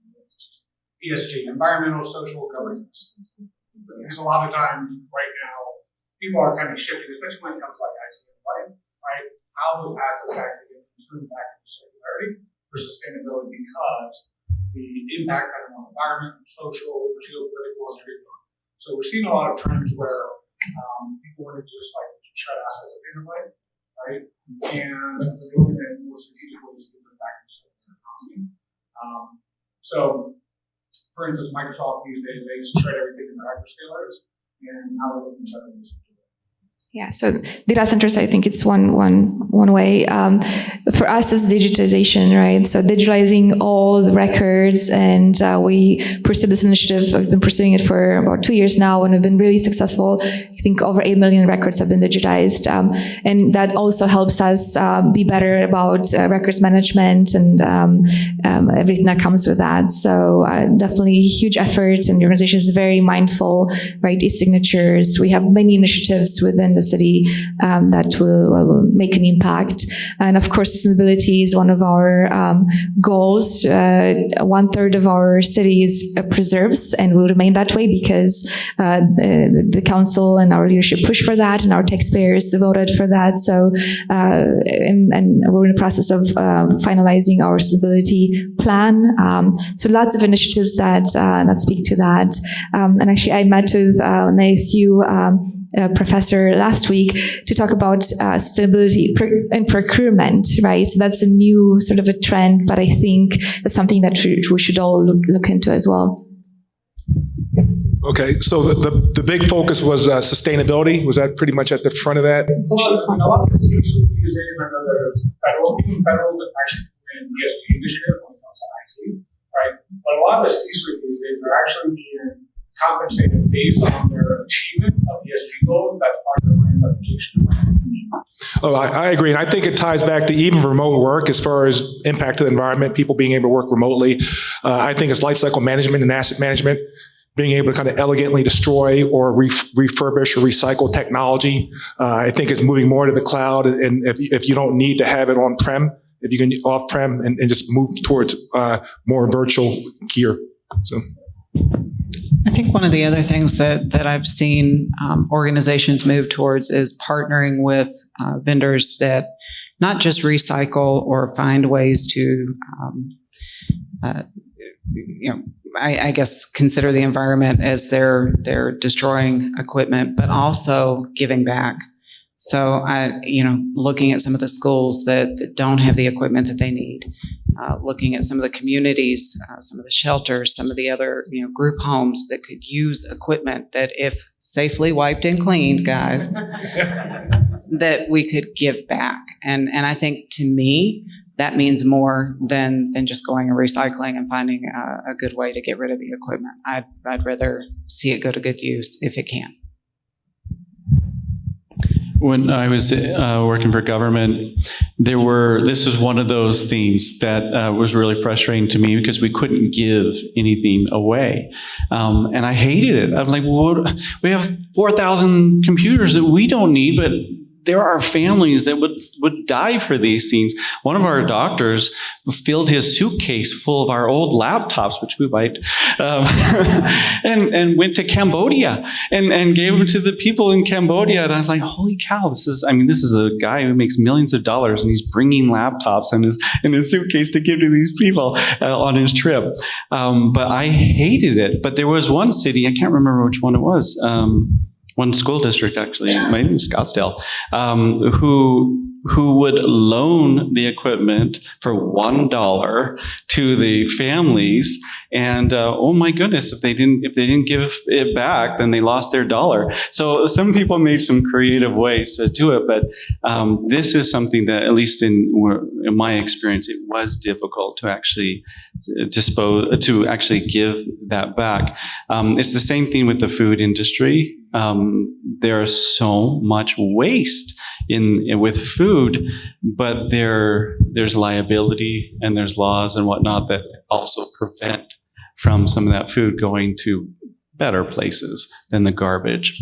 ESG, environmental, social, governance. Because a lot of times right now, people are kind of shifting, especially when it comes to like IT and life, right? How those assets actually get consumed back into circularity for sustainability because the impact on the environment, social, geopolitical, and everything. So we're seeing a lot of trends where People want to just like shred assets at the end of life, right? And they're looking at more strategic ways to get those back into the economy. So, for instance, Microsoft these days, they shred everything in their hyperscalers, and now they're looking at this. Yeah, so data centers, I think it's one way. For us, it's digitization, right? So digitalizing all the records, and we pursue this initiative. I've been pursuing it for about 2 years now, and we've been really successful. I think over 8 million records have been digitized, and that also helps us be better about records management and everything that comes with that. So definitely huge effort, and the organization is very mindful, right? E-signatures. We have many initiatives within the city that will make an impact. And of course, sustainability is one of our goals. 1/3 of our city is preserves and will remain that way because the council and our leadership push for that, and our taxpayers voted for that. So, and we're in the process of finalizing our sustainability plan. So lots of initiatives that speak to that. And actually, I met with an ASU professor last week to talk about sustainability and procurement, right? So that's a new sort of a trend, but I think that's something that we should all look into as well. Okay, so the big focus was sustainability. Was that pretty much at the front of that? Social A lot of responsibility. these days, I know there's federal action and ESG initiative when it comes to IT, right? But a lot of the C-suite these days are actually being compensated based on their achievement of ESG goals. That's part of the brand reputation. Oh, I agree. And I think it ties back to even remote work as far as impact to the environment, people being able to work remotely. I think it's lifecycle management and asset management, being able to kind of elegantly destroy or refurbish or recycle technology. I think it's moving more to the cloud. And if you don't need to have it on-prem, if you can off-prem and just move towards more virtual gear. So. I think one of the other things that I've seen organizations move towards is partnering with vendors that not just recycle or find ways to, I guess consider the environment as they're destroying equipment, but also giving back. So looking at some of the schools that don't have the equipment that they need, looking at some of the communities, some of the shelters, some of the other group homes that could use equipment that, if safely wiped and cleaned, guys, that we could give back. And I think, to me, that means more than just going and recycling and finding a good way to get rid of the equipment. I'd rather see it go to good use if it can. When I was working for government, this was one of those themes that was really frustrating to me because we couldn't give anything away. And I hated it. I'm like, well, we have 4,000 computers that we don't need, but there are families that would die for these things. One of our doctors filled his suitcase full of our old laptops, which we wiped, and went to Cambodia and gave them to the people in Cambodia. And I was like, holy cow, this is a guy who makes millions of dollars, and he's bringing laptops in his suitcase to give to these people on his trip. But I hated it. But there was one city, I can't remember which one it was, one school district, actually, maybe Scottsdale, who would loan the equipment for $1 to the families, and oh my goodness, if they didn't give it back, then they lost their dollar. So some people made some creative ways to do it, but this is something that, at least in my experience, it was difficult to actually give that back. It's the same thing with the food industry. There's so much waste with food, but there's liability and there's laws and whatnot that also prevent from some of that food going to better places than the garbage.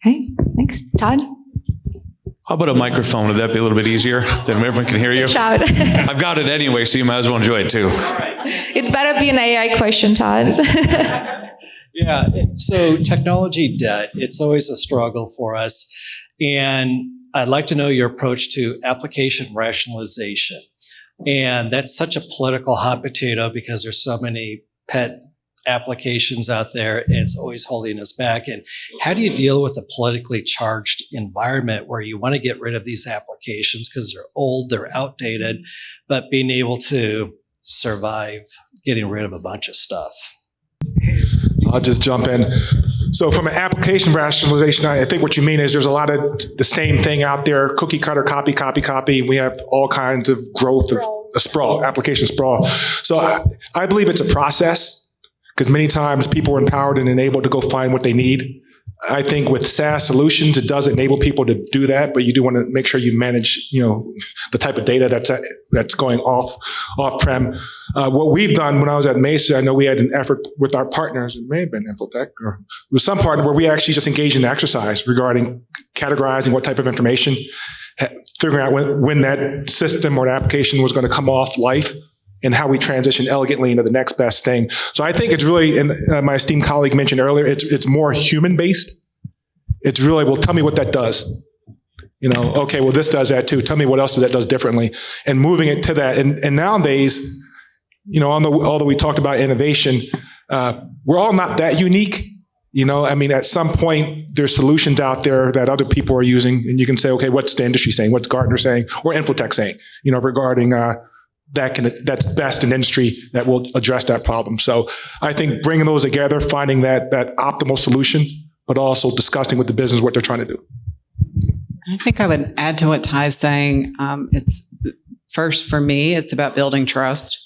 Okay, next, Todd. How about a microphone? Would that be a little bit easier? Then everyone can hear you? Shout. I've got it anyway, so you might as well enjoy it too. It better be an AI question, Todd. Yeah, so technology debt, it's always a struggle for us. And I'd like to know your approach to application rationalization. And that's such a political hot potato because there's so many pet applications out there, and it's always holding us back. And how do you deal with a politically charged environment where you want to get rid of these applications because they're old, they're outdated, but being able to survive getting rid of a bunch of stuff? I'll just jump in. So from an application rationalization, I think what you mean is there's a lot of the same thing out there, cookie cutter, copy. We have all kinds of growth of a sprawl, application sprawl. So I believe it's a process, because many times people are empowered and enabled to go find what they need. I think with SaaS solutions, it does enable people to do that, but you do want to make sure you manage, the type of data that's going off-prem. What we've done when I was at Mesa, I know we had an effort with our partners, it may have been Infotech, or it was some partner where we actually just engaged in an exercise regarding categorizing what type of information, figuring out when that system or application was going to come off life, and how we transition elegantly into the next best thing. So I think it's really, and my esteemed colleague mentioned earlier, it's more human-based. It's really, well, tell me what that does. Okay, well, this does that too. Tell me what else that does differently. And moving it to that. And nowadays, although we talked about innovation, we're all not that unique. At some point, there's solutions out there that other people are using, and you can say, okay, what's the industry saying? What's Gartner saying? Or Infotech saying, regarding that's best in industry that will address that problem. So I think bringing those together, finding that optimal solution, but also discussing with the business what they're trying to do. I think I would add to what Ty's saying. It's first, for me, it's about building trust.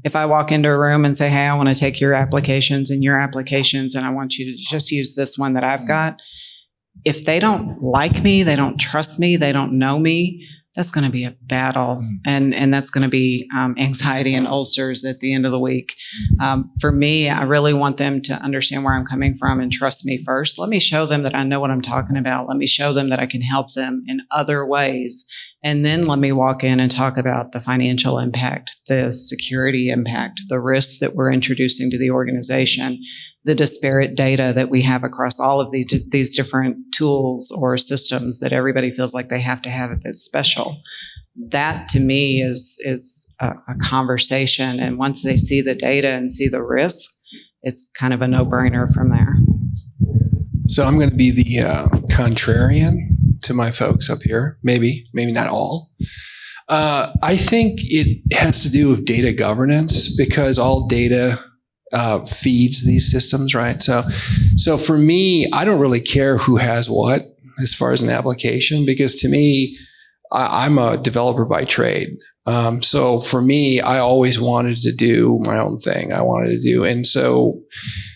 If I walk into a room and say, hey, I want to take your applications and I want you to just use this one that I've got. If they don't like me, they don't trust me, they don't know me, that's going to be a battle, and that's going to be anxiety and ulcers at the end of the week. For me, I really want them to understand where I'm coming from and trust me first. Let me show them that I know what I'm talking about. Let me show them that I can help them in other ways. And then let me walk in and talk about the financial impact, the security impact, the risks that we're introducing to the organization, the disparate data that we have across all of these different tools or systems that everybody feels like they have to have that's special. That to me is a conversation. And once they see the data and see the risks, it's kind of a no-brainer from there. So I'm going to be the contrarian to my folks up here. Maybe not all. I think it has to do with data governance, because all data feeds these systems, right? So for me, I don't really care who has what as far as an application, because to me, I'm a developer by trade. So for me, I always wanted to do my own thing. And so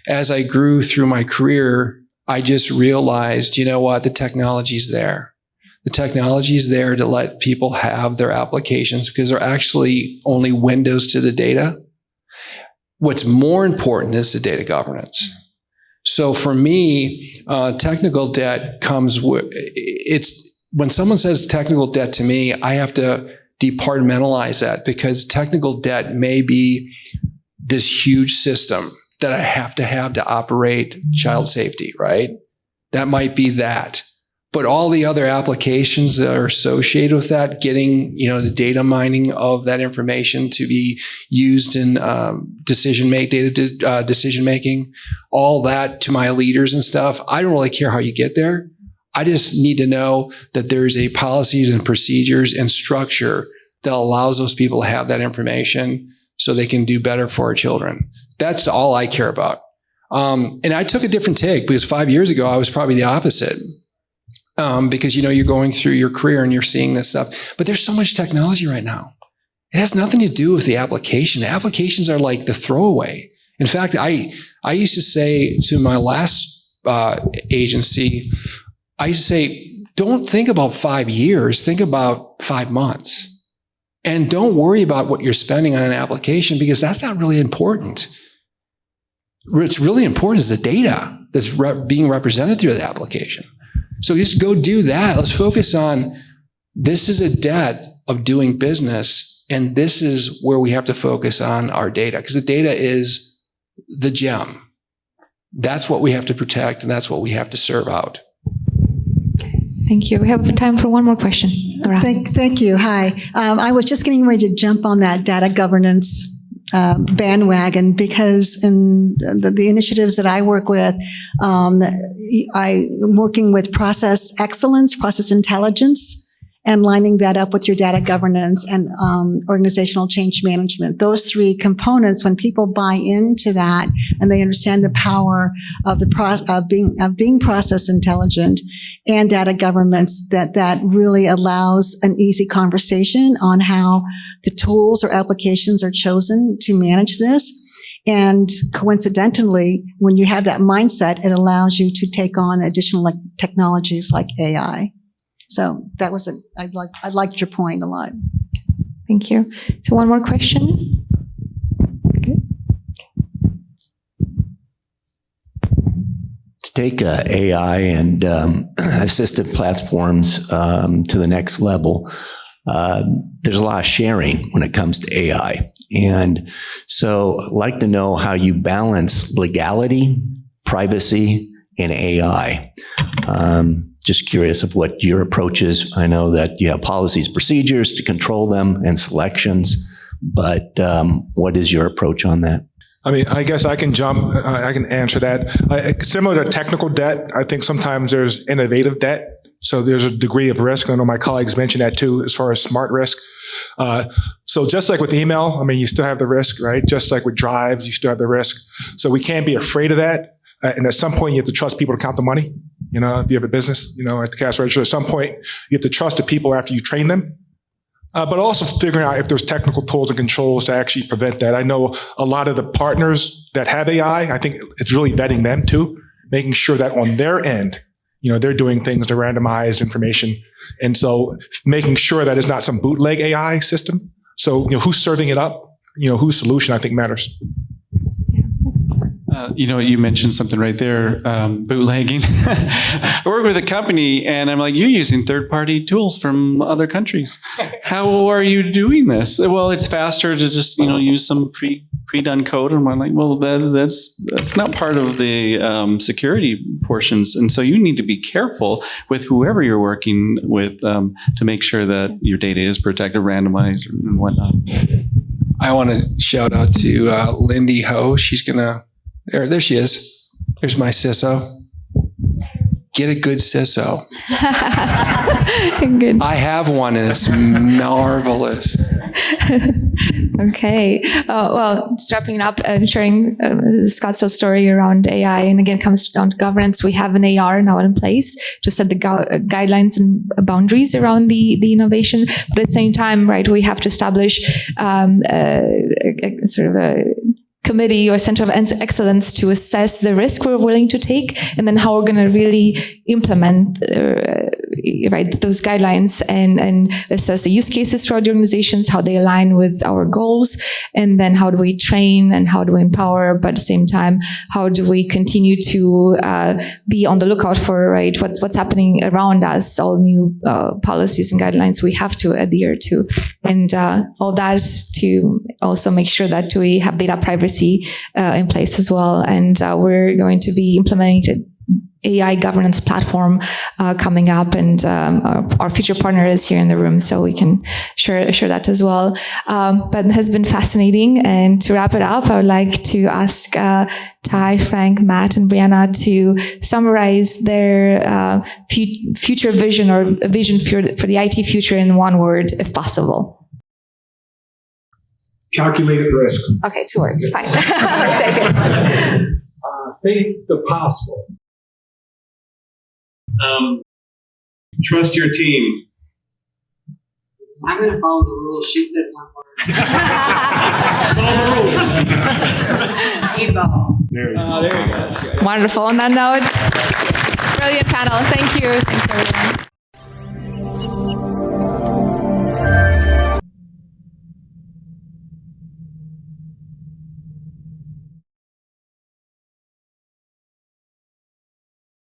as I grew through my career, I just realized, the technology's there. The technology is there to let people have their applications, because they're actually only windows to the data. What's more important is the data governance. So for me, technical debt comes with, when someone says technical debt to me, I have to departmentalize that, because technical debt may be this huge system that I have to operate child safety, right? That might be that. But all the other applications that are associated with that, getting, the data mining of that information to be used in decision making, all that to my leaders and stuff, I don't really care how you get there. I just need to know that there's a policies and procedures and structure that allows those people to have that information so they can do better for our children. That's all I care about. And I took a different take, because 5 years ago, I was probably the opposite. Because, you're going through your career and you're seeing this stuff. But there's so much technology right now. It has nothing to do with the application. The applications are like the throwaway. In fact, I used to say to my last agency, I used to say, don't think about 5 years, think about 5 months. And don't worry about what you're spending on an application, because that's not really important. What's really important is the data that's being represented through the application. So just go do that. Let's focus on, this is a debt of doing business, and this is where we have to focus on our data, because the data is the gem. That's what we have to protect, and that's what we have to serve out. Thank you. We have time for one more question. Thank you. Hi. I was just getting ready to jump on that data governance bandwagon, because in the initiatives that I work with, I'm working with process excellence, process intelligence, and lining that up with your data governance and organizational change management. Those three components, when people buy into that and they understand the power of being process intelligent and data governance, that really allows an easy conversation on how the tools or applications are chosen to manage this. And coincidentally, when you have that mindset, it allows you to take on additional technologies like AI. So that was I liked your point a lot. Thank you. So one more question. Okay. To take AI and assistive platforms to the next level, there's a lot of sharing when it comes to AI. And so I'd like to know how you balance legality, privacy, and AI. Just curious of what your approach is. I know that you have policies, procedures to control them and selections, but what is your approach on that? I mean, I guess I can answer that. Similar to technical debt, I think sometimes there's innovative debt. So there's a degree of risk. I know my colleagues mentioned that too, as far as smart risk. So just like with email, I mean, you still have the risk, right? Just like with drives, you still have the risk. So we can't be afraid of that. And at some point, you have to trust people to count the money. You know, if you have a business, you know, at the cash register, at some point, you have to trust the people after you train them. But also figuring out if there's technical tools and controls to actually prevent that. I know a lot of the partners that have AI, I think it's really vetting them too, making sure that on their end, you know, they're doing things to randomize information. And so making sure that it's not some bootleg AI system. So, you know, who's serving it up, you know, whose solution I think matters. You know, you mentioned something right there, bootlegging. I work with a company and I'm like, you're using third-party tools from other countries. How are you doing this? Well, it's faster to just, you know, use some pre-done code. And I'm like, well, that's not part of the security portions. And so you need to be careful with whoever you're working with to make sure that your data is protected, randomized, and whatnot. I want to shout out to Lindy Ho. She's going to... There she is. There's my CISO. Get a good CISO. Good. I have one and it's marvelous. Okay. Well, just wrapping up and sharing Scott's story around AI, and again, comes down to governance. We have an AR now in place to set the guidelines and boundaries around the innovation. But at the same time, right, we have to establish sort of a committee or center of excellence to assess the risk we're willing to take, and then how we're going to really implement those guidelines and assess the use cases throughout the organizations, how they align with our goals, and then how do we train and how do we empower, but at the same time, how do we continue to be on the lookout for what's happening around us, all new policies and guidelines we have to adhere to, and all that to also make sure that we have data privacy in place as well. And we're going to be implementing an AI governance platform coming up, and our future partner is here in the room, so we can share that as well. But it has been fascinating. And to wrap it up, I would like to ask Ty, Frank, Matt, and Brianna to summarize their future vision, or a vision for the IT future in one word, if possible. Calculated risk. Okay, 2 words, fine. Take it. Think the possible. Trust your team. I'm going to follow the rules. She said one word. Evolve. There you go. Wonderful. On that note, brilliant panel. Thank you. Thanks, everyone.